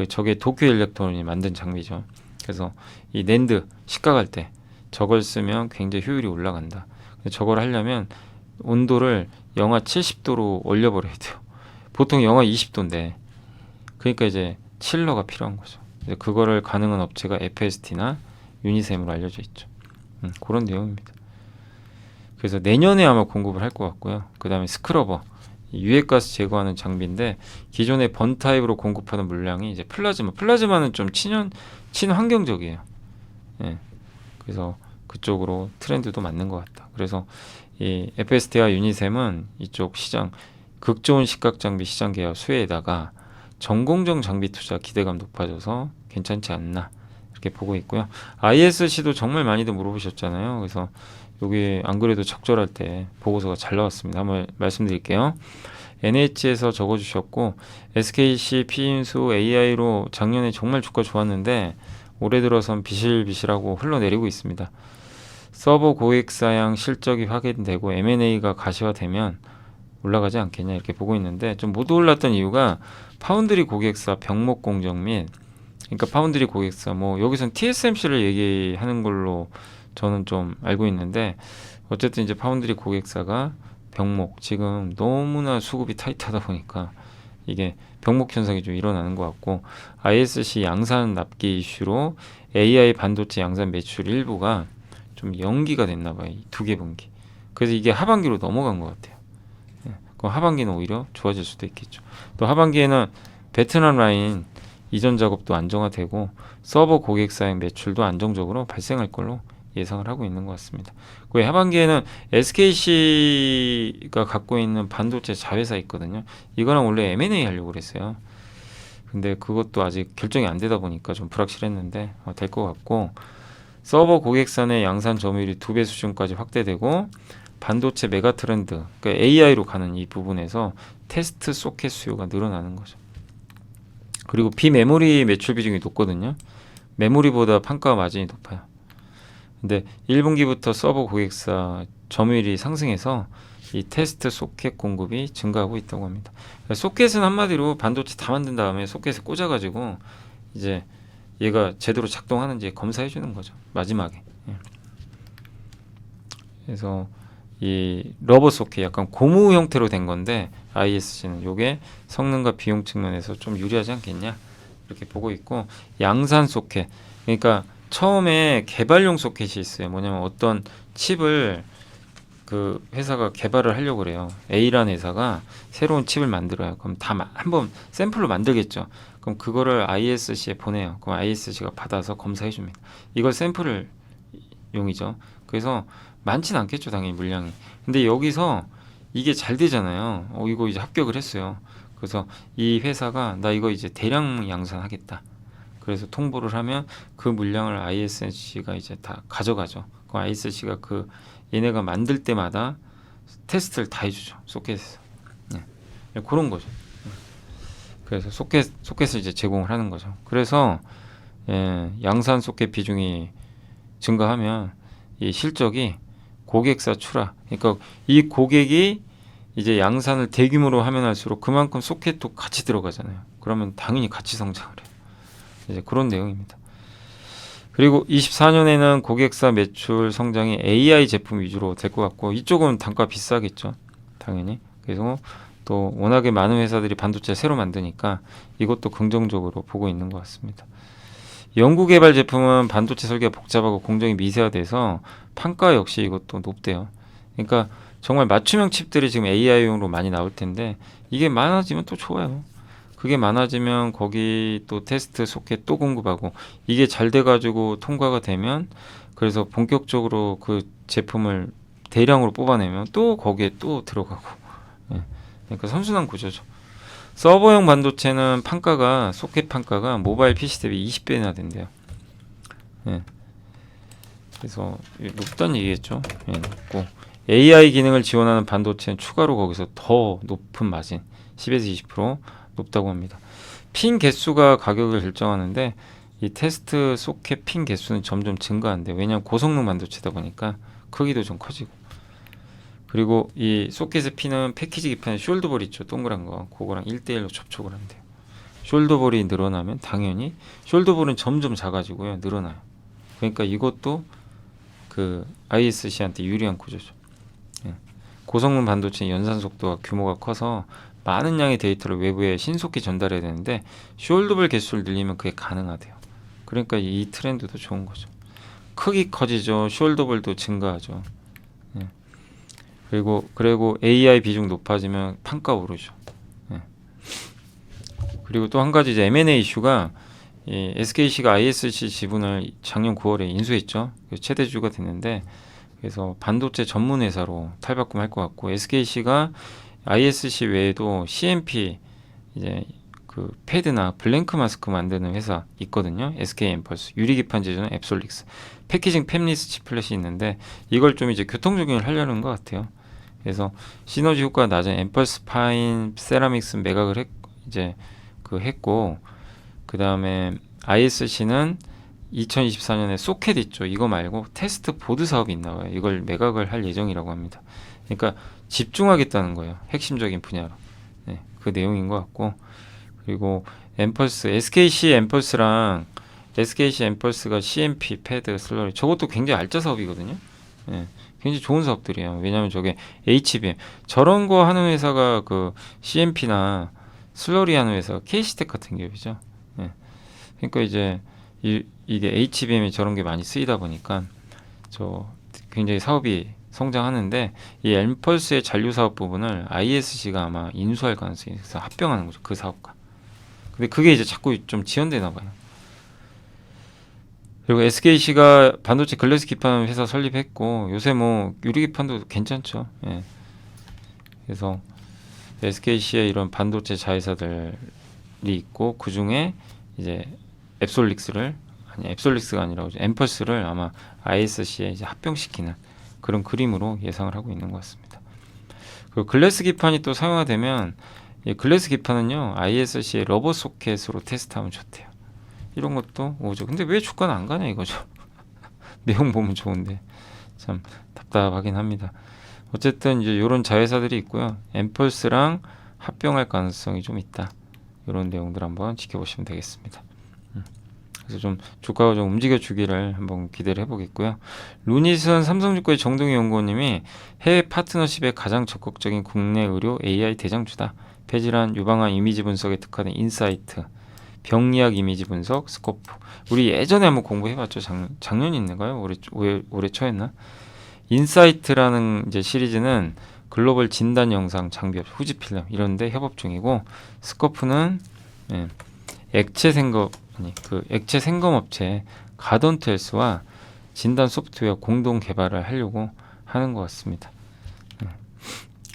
저게 도쿄 일렉트론이 만든 장비죠. 그래서 이 낸드 식각할 때 저걸 쓰면 굉장히 효율이 올라간다. 저걸 하려면 온도를 영하 70도로 올려버려야 돼요. 보통 영하 20도인데 그러니까 이제 칠러가 필요한 거죠. 그거를 가능한 업체가 FST나 유니셈으로 알려져 있죠. 그런 내용입니다. 그래서 내년에 아마 공급을 할 것 같고요. 그 다음에 스크러버, 유해가스 제거하는 장비인데 기존의 번타입으로 공급하는 물량이 이제 플라즈마는 좀 친환경적이에요. 예. 그래서 그쪽으로 트렌드도 맞는 것 같다. 그래서 이 FST와 유니셈은 이쪽 시장 극좋은 식각 장비 시장 개혁 수혜에다가 전공정 장비 투자 기대감 높아져서 괜찮지 않나 이렇게 보고 있고요. ISC도 정말 많이들 물어보셨잖아요. 그래서 여기 안 그래도 적절할 때 보고서가 잘 나왔습니다. 한번 말씀드릴게요. NH에서 적어주셨고 SKC 피인수 AI로 작년에 정말 주가 좋았는데 올해 들어선 비실비실하고 흘러내리고 있습니다. 서버 고액 사양 실적이 확인되고 M&A가 가시화되면 올라가지 않겠냐 이렇게 보고 있는데 좀 못 올랐던 이유가 파운드리 고객사 병목 공정 및 그러니까 파운드리 고객사 뭐 여기선 TSMC를 얘기하는 걸로 저는 좀 알고 있는데 어쨌든 이제 파운드리 고객사가 병목 지금 너무나 수급이 타이트하다 보니까 이게 병목 현상이 좀 일어나는 것 같고 ISC 양산 납기 이슈로 AI 반도체 양산 매출 일부가 좀 연기가 됐나 봐요. 이 두 개 분기. 그래서 이게 하반기로 넘어간 것 같아요. 그럼 하반기는 오히려 좋아질 수도 있겠죠. 또 하반기에는 베트남 라인 이전 작업도 안정화되고 서버 고객사의 매출도 안정적으로 발생할 걸로 예상을 하고 있는 것 같습니다. 그 하반기에는 SKC가 갖고 있는 반도체 자회사 있거든요. 이거랑 원래 M&A 하려고 그랬어요. 근데 그것도 아직 결정이 안 되다 보니까 좀 불확실했는데 될 것 같고 서버 고객사의 양산 점유율이 2배 수준까지 확대되고 반도체 메가 트렌드, 그러니까 AI로 가는 이 부분에서 테스트 소켓 수요가 늘어나는 거죠. 그리고 비메모리 매출 비중이 높거든요. 메모리보다 판가 마진이 높아요. 근데 1분기부터 서버 고객사 점유율이 상승해서 이 테스트 소켓 공급이 증가하고 있다고 합니다. 소켓은 한마디로 반도체 다 만든 다음에 소켓에 꽂아가지고 이제 얘가 제대로 작동하는지 검사해 주는 거죠. 마지막에. 그래서 이 러버 소켓 약간 고무 형태로 된 건데 ISC는 요게 성능과 비용 측면에서 좀 유리하지 않겠냐 이렇게 보고 있고 양산 소켓 그러니까 처음에 개발용 소켓이 있어요. 뭐냐면 어떤 칩을 그 회사가 개발을 하려고 그래요. A라는 회사가 새로운 칩을 만들어요. 그럼 다 한번 샘플로 만들겠죠. 그럼 그거를 ISC에 보내요. 그럼 ISC가 받아서 검사해 줍니다. 이걸 샘플을 용이죠. 그래서 많지는 않겠죠, 당연히 물량이. 근데 여기서 이게 잘 되잖아요. 이거 이제 합격을 했어요. 그래서 이 회사가 나 이거 이제 대량 양산하겠다. 그래서 통보를 하면 그 물량을 ISC가 이제 다 가져가죠. 그럼 ISC가 얘네가 만들 때마다 테스트를 다 해주죠. 소켓에서. 네. 그런 거죠. 그래서 소켓을 이제 제공을 하는 거죠. 그래서 양산 소켓 비중이 증가하면 이 실적이 고객사 출하, 그러니까 이 고객이 이제 양산을 대규모로 하면 할수록 그만큼 소켓도 같이 들어가잖아요. 그러면 당연히 같이 성장을 해요. 이제 그런 내용입니다. 그리고 24년에는 고객사 매출 성장이 AI 제품 위주로 될 것 같고 이쪽은 단가 비싸겠죠. 당연히. 그래서 또 워낙에 많은 회사들이 반도체 새로 만드니까 이것도 긍정적으로 보고 있는 것 같습니다. 연구개발 제품은 반도체 설계가 복잡하고 공정이 미세화돼서 판가 역시 이것도 높대요. 그러니까 정말 맞춤형 칩들이 지금 AI용으로 많이 나올 텐데 이게 많아지면 또 좋아요. 그게 많아지면 거기 또 테스트 소켓 또 공급하고 이게 잘 돼가지고 통과가 되면 그래서 본격적으로 그 제품을 대량으로 뽑아내면 또 거기에 또 들어가고 예. 그러니까 선순환 구조죠. 서버용 반도체는 판가가 소켓 판가가 모바일 PC 대비 20배나 된대요. 예. 그래서 높다는 얘기겠죠. 예, 높고 AI 기능을 지원하는 반도체는 추가로 거기서 더 높은 마진 10에서 20% 높다고 합니다. 핀 개수가 가격을 결정하는데 이 테스트 소켓 핀 개수는 점점 증가한대요. 왜냐하면 고성능 반도체다 보니까 크기도 좀 커지고 그리고 이 소켓의 핀은 패키지 기판에 숄더볼 있죠. 동그란 거 그거랑 1대1로 접촉을 한대요. 숄더볼이 늘어나면 당연히 숄더볼은 점점 작아지고요. 늘어나요. 그러니까 이것도 그 ISC한테 유리한 구조죠. 예. 고성능 반도체 연산 속도가 규모가 커서 많은 양의 데이터를 외부에 신속히 전달해야 되는데 숄더볼 개수를 늘리면 그게 가능하대요. 그러니까 이 트렌드도 좋은 거죠. 크기 커지죠. 숄더볼도 증가하죠. 예. 그리고 AI 비중 높아지면 판가 오르죠. 예. 그리고 또 한 가지 이제 M&A 이슈가 이 SKC가 ISC 지분을 작년 9월에 인수했죠. 최대주가 됐는데 그래서 반도체 전문 회사로 탈바꿈할 것 같고 SKC가 ISC 외에도 CMP 이제 그 패드나 블랭크 마스크 만드는 회사 있거든요. SK 엠펄스, 유리기판 제조는 앱솔릭스, 패키징 팹리스 치플렛이 있는데 이걸 좀 이제 교통정리를 하려는 것 같아요. 그래서 시너지 효과가 낮은 엠펄스 파인 세라믹스 매각을 했고 그 다음에 ISC는 2024년에 소켓 있죠. 이거 말고 테스트 보드 사업이 있나 봐요. 이걸 매각을 할 예정이라고 합니다. 그러니까 집중하겠다는 거예요. 핵심적인 분야로. 네, 그 내용인 것 같고 그리고 엠펄스, SKC 엠펄스가 CMP, 패드, 슬러리 저것도 굉장히 알짜 사업이거든요. 네, 굉장히 좋은 사업들이에요. 왜냐하면 저게 HBM 저런 거 하는 회사가 그 CMP나 슬러리 하는 회사가 KC텍 같은 기업이죠. 네. 그러니까 이제 이게 HBM이 저런 게 많이 쓰이다 보니까 저 굉장히 사업이 성장하는데 이 엠펄스의 잔류 사업 부분을 ISC가 아마 인수할 가능성이 있어서 합병하는 거죠. 그 사업과. 근데 그게 이제 자꾸 좀 지연되나 봐요. 그리고 SKC가 반도체 글래스 기판 회사 설립했고 요새 뭐 유리 기판도 괜찮죠. 예. 그래서 SKC의 이런 반도체 자회사들이 있고 그 중에 이제 앱솔릭스가 아니라 엠펄스를 아마 ISC에 이제 합병시키는 그런 그림으로 예상을 하고 있는 것 같습니다. 그리고 글래스 기판이 또 사용화되면 이 글래스 기판은요 ISC의 러버 소켓으로 테스트하면 좋대요. 이런 것도 오죠. 근데 왜 주가는 안 가냐 이거죠. 내용 보면 좋은데 참 답답하긴 합니다. 어쨌든 이제 이런 자회사들이 있고요. 엠펄스랑 합병할 가능성이 좀 있다. 이런 내용들 한번 지켜보시면 되겠습니다. 그래서 좀 주가가 좀 움직여주기를 한번 기대를 해보겠고요. 루닛은 삼성증권의 정동희 연구원님이 해외 파트너십에 가장 적극적인 국내 의료 AI 대장주다. 폐질환 유방암 이미지 분석에 특화된 인사이트, 병리학 이미지 분석, 스코프. 우리 예전에 한번 공부해봤죠. 작년이 있는가요? 올해 초였나? 인사이트라는 이제 시리즈는 글로벌 진단 영상 장비업, 후지필름 이런데 협업 중이고 스코프는 액체 생검 업체 가던트헬스와 진단 소프트웨어 공동 개발을 하려고 하는 것 같습니다.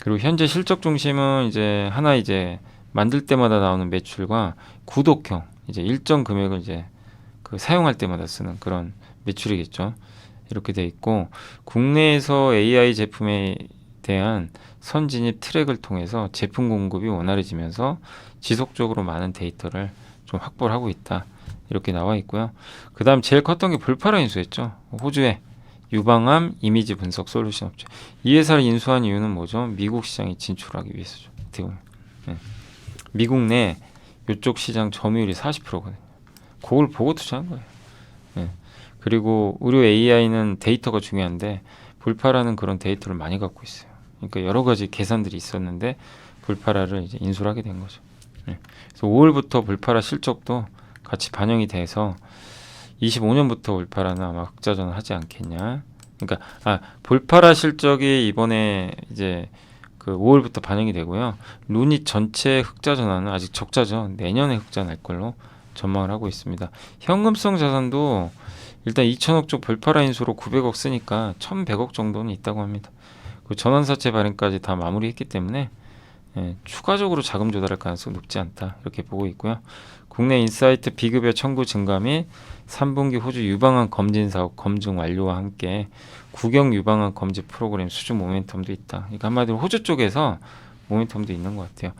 그리고 현재 실적 중심은 이제 하나 이제 만들 때마다 나오는 매출과 구독형 이제 일정 금액을 이제 그 사용할 때마다 쓰는 그런 매출이겠죠. 이렇게 돼 있고 국내에서 AI 제품에 대한 선진입 트랙을 통해서 제품 공급이 원활해지면서 지속적으로 많은 데이터를 좀 확보를 하고 있다. 이렇게 나와 있고요. 그 다음 제일 컸던 게 볼파라 인수했죠. 호주의 유방암 이미지 분석 솔루션 업체. 이 회사를 인수한 이유는 뭐죠? 미국 시장에 진출하기 위해서죠. 네. 미국 내 이쪽 시장 점유율이 40%거든요. 그걸 보고 투자한 거예요. 네. 그리고 의료 AI는 데이터가 중요한데 볼파라는 그런 데이터를 많이 갖고 있어요. 그러니까 여러 가지 계산들이 있었는데 볼파라를 이제 인수를 하게 된 거죠. 네. 그래서 5월부터 볼파라 실적도 같이 반영이 돼서 25년부터 볼파라는 아마 흑자전을 하지 않겠냐 그러니까 볼파라 실적이 이번에 이제 그 5월부터 반영이 되고요. 루닛 전체 흑자 전환은 아직 적자죠. 내년에 흑자 날 걸로 전망을 하고 있습니다. 현금성 자산도 일단 2천억 쪽 볼파라 인수로 900억 쓰니까 1,100억 정도는 있다고 합니다. 그 전환사채 발행까지 다 마무리했기 때문에 추가적으로 자금 조달할 가능성이 높지 않다 이렇게 보고 있고요. 국내 인사이트 비급여 청구 증가 및 3분기 호주 유방암 검진 사업 검증 완료와 함께 국영 유방암 검진 프로그램 수주 모멘텀도 있다. 그러니까 한마디로 호주 쪽에서 모멘텀도 있는 것 같아요.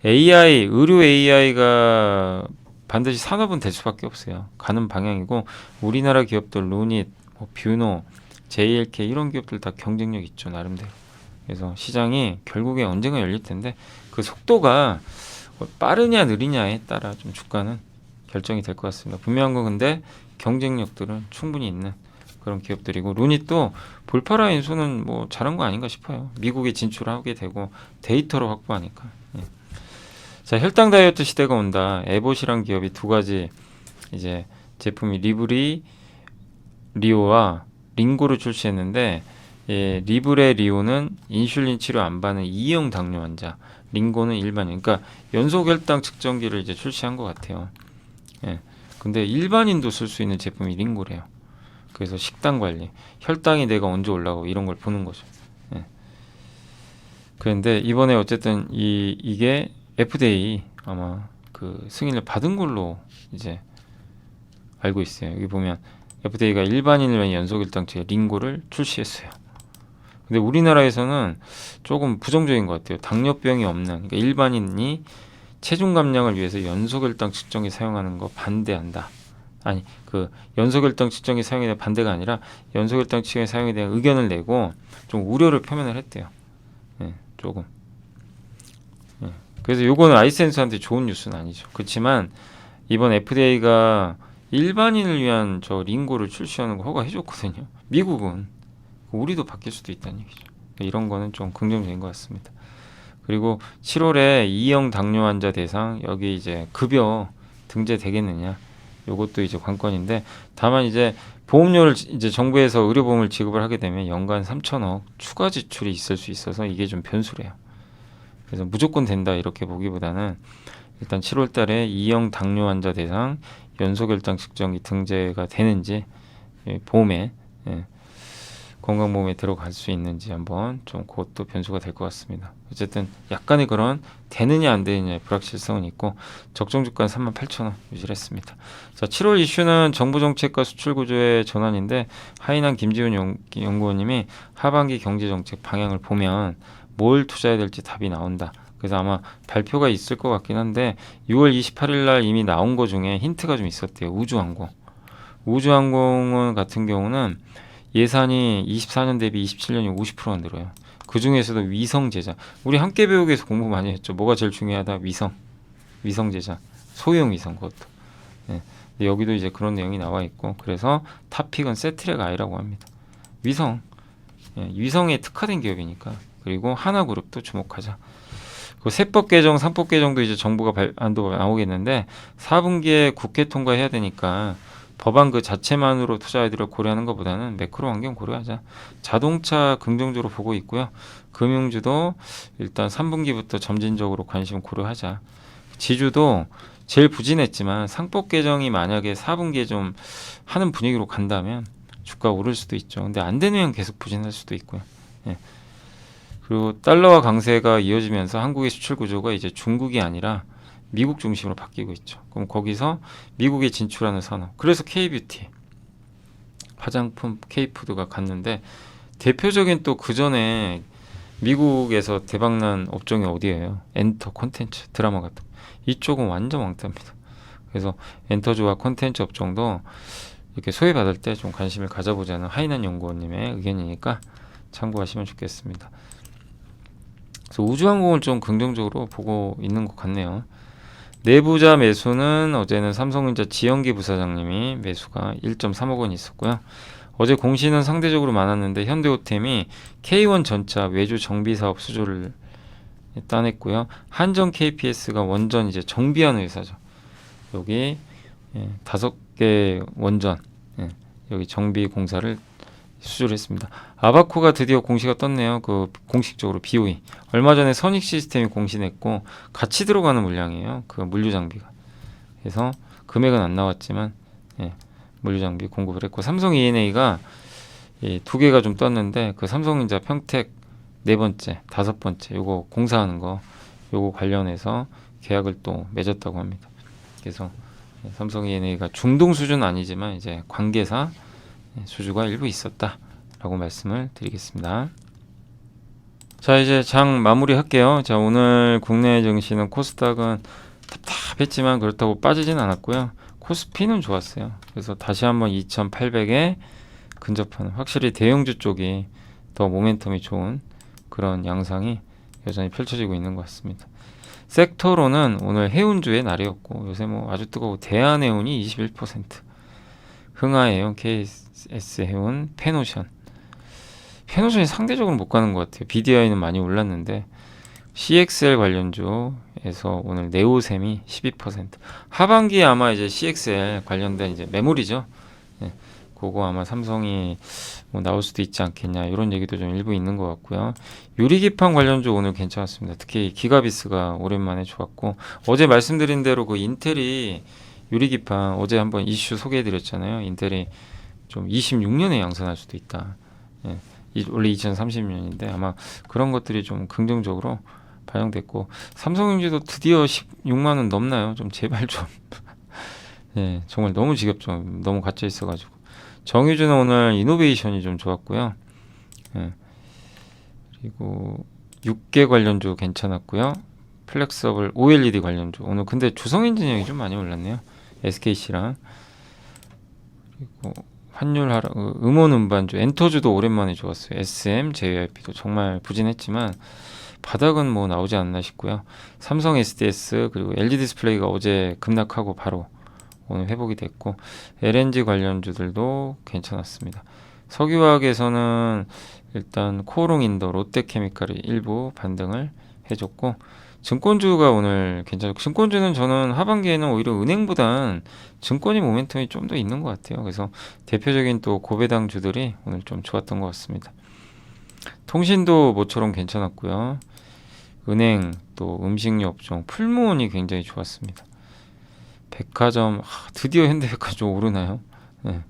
AI, 의료 AI가 반드시 산업은 될 수밖에 없어요. 가는 방향이고 우리나라 기업들 루닛, 뷰노, JLK 이런 기업들 다 경쟁력 있죠 나름대로. 그래서 시장이 결국에 언젠가 열릴 텐데 그 속도가 빠르냐 느리냐에 따라 좀 주가는 결정이 될 것 같습니다. 분명한 건 근데 경쟁력들은 충분히 있는 그런 기업들이고 루닛도 볼파라 인수는 뭐 잘한 거 아닌가 싶어요. 미국에 진출하게 되고 데이터로 확보하니까. 예. 자, 혈당 다이어트 시대가 온다. 에봇이란 기업이 두 가지 이제 제품이 리브리 리오와 링고를 출시했는데 리브레 리오는 인슐린 치료 안 받는 2형 당뇨 환자, 링고는 일반인. 그러니까 연속 혈당 측정기를 이제 출시한 것 같아요. 예. 근데 일반인도 쓸 수 있는 제품이 링고래요. 그래서 식단 관리, 혈당이 내가 언제 올라가고 이런 걸 보는 거죠. 예. 그런데 이번에 어쨌든 이게 FDA 아마 그 승인을 받은 걸로 이제 알고 있어요. 여기 보면 FDA가 일반인을 위한 연속 혈당제 링고를 출시했어요. 근데 우리나라에서는 조금 부정적인 것 같아요. 당뇨병이 없는 그러니까 일반인이 체중 감량을 위해서 연속 혈당 측정기 사용하는 거 반대한다. 아니 그 연속 혈당 측정기 사용에 대한 반대가 아니라 연속 혈당 측정기 사용에 대한 의견을 내고 좀 우려를 표명을 했대요. 예, 조금. 예. 그래서 요거는 아이센스한테 좋은 뉴스는 아니죠. 그렇지만 이번 FDA가 일반인을 위한 저 링고를 출시하는 거 허가해줬거든요. 미국은 우리도 바뀔 수도 있다는 얘기죠. 이런 거는 좀 긍정적인 것 같습니다. 그리고 7월에 2형 당뇨 환자 대상 여기 이제 급여 등재되겠느냐? 요것도 이제 관건인데 다만 이제 보험료를 이제 정부에서 의료보험을 지급을 하게 되면 연간 3천억 추가 지출이 있을 수 있어서 이게 좀 변수래요. 그래서 무조건 된다 이렇게 보기보다는 일단 7월 달에 2형 당뇨 환자 대상 연속 혈당 측정기 등재가 되는지 보험에 건강보험에 들어갈 수 있는지 한번 좀 그것도 변수가 될 것 같습니다. 어쨌든 약간의 그런 되느냐 안 되느냐의 불확실성은 있고 적정 주가는 38,000원 유지를 했습니다. 자, 7월 이슈는 정부 정책과 수출 구조의 전환인데 하이난 김지훈 연구원님이 하반기 경제 정책 방향을 보면 뭘 투자해야 될지 답이 나온다. 그래서 아마 발표가 있을 것 같긴 한데 6월 28일 날 이미 나온 거 중에 힌트가 좀 있었대요. 우주항공. 우주항공은 같은 경우는 예산이 24년 대비 27년이 50%가 늘어요. 그 중에서도 위성 제작. 우리 함께 배우기에서 공부 많이 했죠. 뭐가 제일 중요하다? 위성 제작. 소형 위성 그것도. 예. 여기도 이제 그런 내용이 나와 있고 그래서 탑픽은 세트랙 아이라고 합니다. 위성. 예. 위성에 특화된 기업이니까. 그리고 하나그룹도 주목하자. 그 세법 개정, 상법 개정도 이제 정부가 안도가 나오겠는데 4분기에 국회 통과해야 되니까 법안 그 자체만으로 투자 아이디어를 고려하는 것보다는 매크로 환경 고려하자. 자동차 긍정적으로 보고 있고요. 금융주도 일단 3분기부터 점진적으로 관심 고려하자. 지주도 제일 부진했지만 상법 개정이 만약에 4분기에 좀 하는 분위기로 간다면 주가 오를 수도 있죠. 근데 안 되면 계속 부진할 수도 있고요. 예. 그리고 달러화 강세가 이어지면서 한국의 수출 구조가 이제 중국이 아니라 미국 중심으로 바뀌고 있죠. 그럼 거기서 미국에 진출하는 산업. 그래서 K뷰티, 화장품, K푸드가 갔는데 대표적인 또 그 전에 미국에서 대박난 업종이 어디예요? 엔터, 콘텐츠, 드라마 같은 거. 이쪽은 완전 왕따입니다. 그래서 엔터주와 콘텐츠 업종도 이렇게 소외받을 때 좀 관심을 가져보자는 하이난 연구원님의 의견이니까 참고하시면 좋겠습니다. 그래서 우주항공을 좀 긍정적으로 보고 있는 것 같네요. 내부자 매수는 어제는 삼성전자 지영기 부사장님이 매수가 1.3억 원 있었고요. 어제 공시는 상대적으로 많았는데 현대오템이 K1 전차 외주 정비 사업 수주를 따냈고요. 한전 KPS가 원전 이제 정비하는 회사죠. 여기 5개 원전 여기 정비 공사를 수주를 했습니다. 아바코가 드디어 공시가 떴네요. 그 공식적으로 BOE. 얼마 전에 선익 시스템이 공시냈고 같이 들어가는 물량이에요. 그 물류 장비가. 그래서 금액은 안 나왔지만 예, 물류 장비 공급을 했고 삼성 E&A가 두 개가 좀 떴는데 그 삼성전자 평택 네 번째, 다섯 번째 요거 공사하는 거 요거 관련해서 계약을 또 맺었다고 합니다. 그래서 삼성 E&A가 중동 수준은 아니지만 이제 관계사 수주가 일부 있었다라고 말씀을 드리겠습니다. 자, 이제 장 마무리 할게요. 자, 오늘 국내 증시는 코스닥은 답답했지만 그렇다고 빠지진 않았고요. 코스피는 좋았어요. 그래서 다시 한번 2800에 근접하는, 확실히 대형주 쪽이 더 모멘텀이 좋은 그런 양상이 여전히 펼쳐지고 있는 것 같습니다. 섹터로는 오늘 해운주의 날이었고 요새 뭐 아주 뜨거워 대한해운이 21%, 흥하해운, KS해운, 페노션이 상대적으로 못 가는 것 같아요. BDI는 많이 올랐는데 CXL 관련주에서 오늘 네오셈이 12%. 하반기에 아마 이제 CXL 관련된 이제 메모리죠. 네, 그거 아마 삼성이 뭐 나올 수도 있지 않겠냐 이런 얘기도 좀 일부 있는 것 같고요. 유리기판 관련주 오늘 괜찮았습니다. 특히 기가비스가 오랜만에 좋았고 어제 말씀드린 대로 그 인텔이 유리기판 어제 한번 이슈 소개해드렸잖아요. 인텔이 좀 26년에 양산할 수도 있다. 예, 원래 2030년인데 아마 그런 것들이 좀 긍정적으로 반영됐고 삼성전자도 드디어 16만원 넘나요? 좀 제발 좀 예, 정말 너무 지겹죠. 너무 갇혀 있어가지고 정유주는 오늘 이노베이션이 좀 좋았고요. 예, 그리고 6개 관련주 괜찮았고요. 플렉서블 OLED 관련주 오늘 근데 주성엔지니어링이 좀 많이 올랐네요. SKC랑 그리고 환율 하락, 음원 음반주 엔터주도 오랜만에 좋았어요. SM, JYP도 정말 부진했지만 바닥은 뭐 나오지 않나 싶고요. 삼성 SDS 그리고 LG 디스플레이가 어제 급락하고 바로 오늘 회복이 됐고 LNG 관련주들도 괜찮았습니다. 석유화학에서는 일단 코오롱인더, 롯데케미칼이 일부 반등을 해줬고 증권주가 오늘 괜찮고 증권주는 저는 하반기에는 오히려 은행보단 증권이 모멘텀이 좀 더 있는 것 같아요. 그래서 대표적인 또 고배당 주들이 오늘 좀 좋았던 것 같습니다. 통신도 모처럼 괜찮았고요. 은행 또 음식료 업종 풀무원이 굉장히 좋았습니다. 백화점 드디어 현대백화점 오르나요? 네.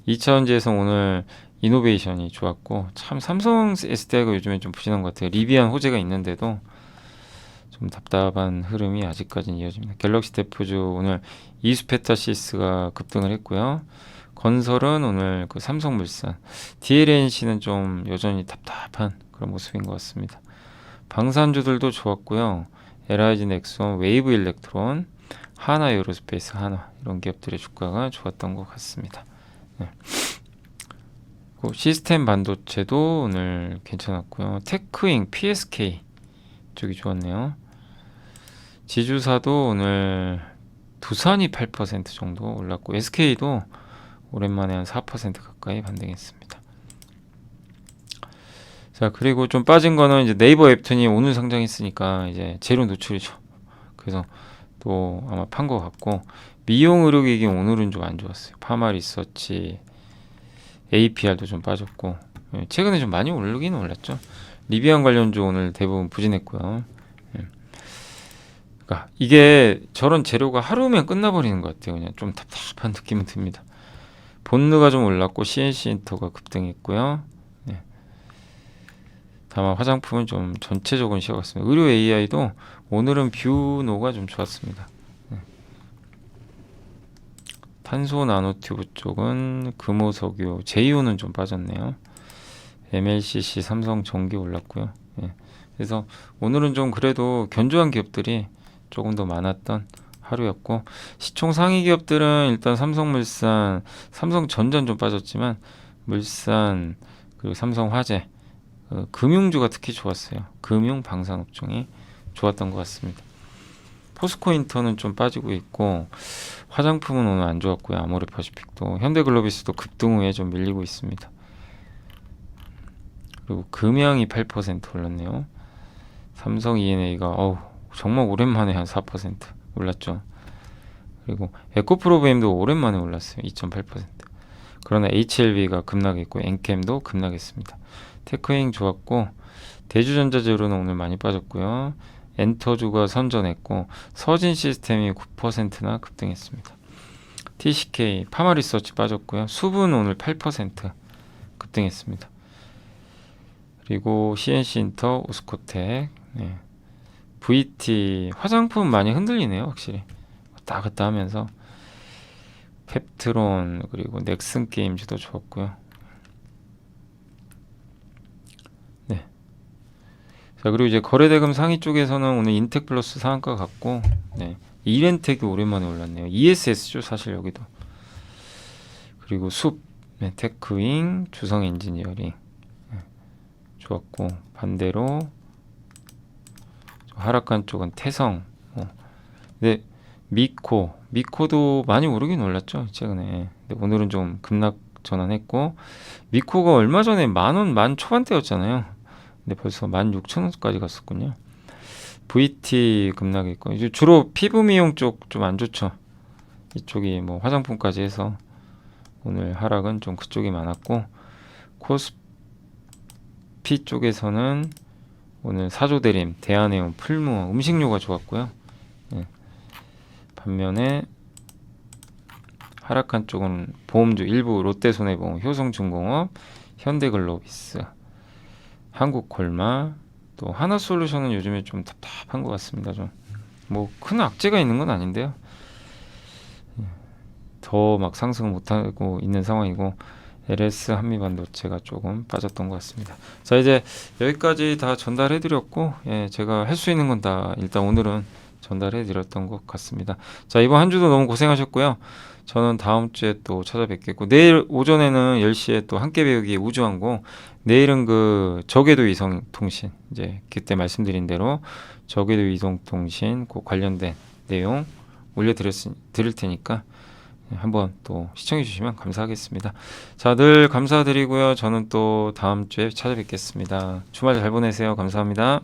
2차원지에서 오늘 이노베이션이 좋았고 참 삼성 SDI가 요즘에 좀 부진한 것 같아요. 리비안 호재가 있는데도 좀 답답한 흐름이 아직까지는 이어집니다. 갤럭시 대표주 오늘 이수페타시스가 급등을 했고요. 건설은 오늘 그 삼성물산, DLNC는 좀 여전히 답답한 그런 모습인 것 같습니다. 방산주들도 좋았고요. LIG 넥슨, 웨이브 일렉트론, 하나 에어로스페이스, 하나 이런 기업들의 주가가 좋았던 것 같습니다. 네. 시스템 반도체도 오늘 괜찮았고요. 테크잉, PSK 쪽이 좋았네요. 지주사도 오늘 두산이 8% 정도 올랐고 SK도 오랜만에 한 4% 가까이 반등했습니다. 자, 그리고 좀 빠진 거는 이제 네이버 웹툰이 오늘 상장했으니까 이제 재료 노출이죠. 그래서 또 아마 판 것 같고 미용 의료기기 오늘은 좀 안 좋았어요. 파마리서치, APR도 좀 빠졌고 최근에 좀 많이 오르긴 올랐죠. 리비안 관련주 오늘 대부분 부진했고요. 그러니까 이게 저런 재료가 하루면 끝나버리는 것 같아요. 그냥 좀 답답한 느낌은 듭니다. 본느가 좀 올랐고 CNC 인터가 급등했고요. 네. 다만 화장품은 좀 전체적으로 쉬어갔습니다. 의료 AI도 오늘은 뷰노가 좀 좋았습니다. 네. 탄소 나노튜브 쪽은 금호석유, 제이오는 좀 빠졌네요. MLCC, 삼성 전기 올랐고요. 네. 그래서 오늘은 좀 그래도 견조한 기업들이 조금 더 많았던 하루였고 시총 상위 기업들은 일단 삼성물산, 삼성전자는 좀 빠졌지만 물산 그리고 삼성화재, 금융주가 특히 좋았어요. 금융 방산업종이 좋았던 것 같습니다. 포스코인터는 좀 빠지고 있고 화장품은 오늘 안 좋았고요. 아모레퍼시픽도 현대글로비스도 급등 후에 좀 밀리고 있습니다. 그리고 금양이 8% 올랐네요. 삼성 E&A가 정말 오랜만에 한 4% 올랐죠. 그리고 에코프로비엠도 오랜만에 올랐어요. 2.8%. 그러나 HLB가 급락했고 엔캠도 급락했습니다. 테크윙 좋았고 대주전자재료는 오늘 많이 빠졌고요. 엔터주가 선전했고 서진 시스템이 9%나 급등했습니다. TCK 파마리서치 빠졌고요. 수분 오늘 8% 급등했습니다. 그리고 CNC인터, 오스코텍, 네. VT 화장품 많이 흔들리네요. 확실히 왔다 갔다 하면서 펩트론 그리고 넥슨 게임즈도 좋았고요. 네. 자, 그리고 이제 거래대금 상위 쪽에서는 오늘 인텍플러스 상한가 같고, 네. 이렌텍이 오랜만에 올랐네요. ESS죠, 사실 여기도. 그리고 숲, 네. 테크윙, 주성 엔지니어링, 네. 좋았고, 반대로 하락한 쪽은 태성, 네. 미코도 많이 오르긴 올랐죠, 최근에. 근데 오늘은 좀 급락 전환했고, 미코가 얼마 전에 10,000원, 만 초반대였잖아요. 근데 벌써 16,000원까지 갔었군요. VT 급락했고, 이제 주로 피부 미용 쪽 좀 안 좋죠. 이쪽이 뭐 화장품까지 해서 오늘 하락은 좀 그쪽이 많았고, 코스피 쪽에서는 오늘 사조대림, 대한해운, 풀무원, 음식료가 좋았고요. 네. 반면에 하락한 쪽은 보험주 일부 롯데손해보험, 효성중공업, 현대글로비스, 한국콜마, 또 하나솔루션은 요즘에 좀 답답한 것 같습니다. 좀 뭐 큰 악재가 있는 건 아닌데요. 더 막 상승을 못하고 있는 상황이고 LS 한미반도체가 조금 빠졌던 것 같습니다. 자, 이제 여기까지 다 전달해드렸고, 예, 제가 할 수 있는 건 다 일단 오늘은 전달해드렸던 것 같습니다. 자, 이번 한 주도 너무 고생하셨고요. 저는 다음 주에 또 찾아뵙겠고, 내일 오전에는 10시에 또 함께 배우기 우주항공, 내일은 그 저궤도 이송통신, 이제 그때 말씀드린 대로 저궤도 이송통신 그 관련된 내용 드릴 테니까 한번 또 시청해 주시면 감사하겠습니다. 자, 늘 감사드리고요. 저는 또 다음 주에 찾아뵙겠습니다. 주말 잘 보내세요. 감사합니다.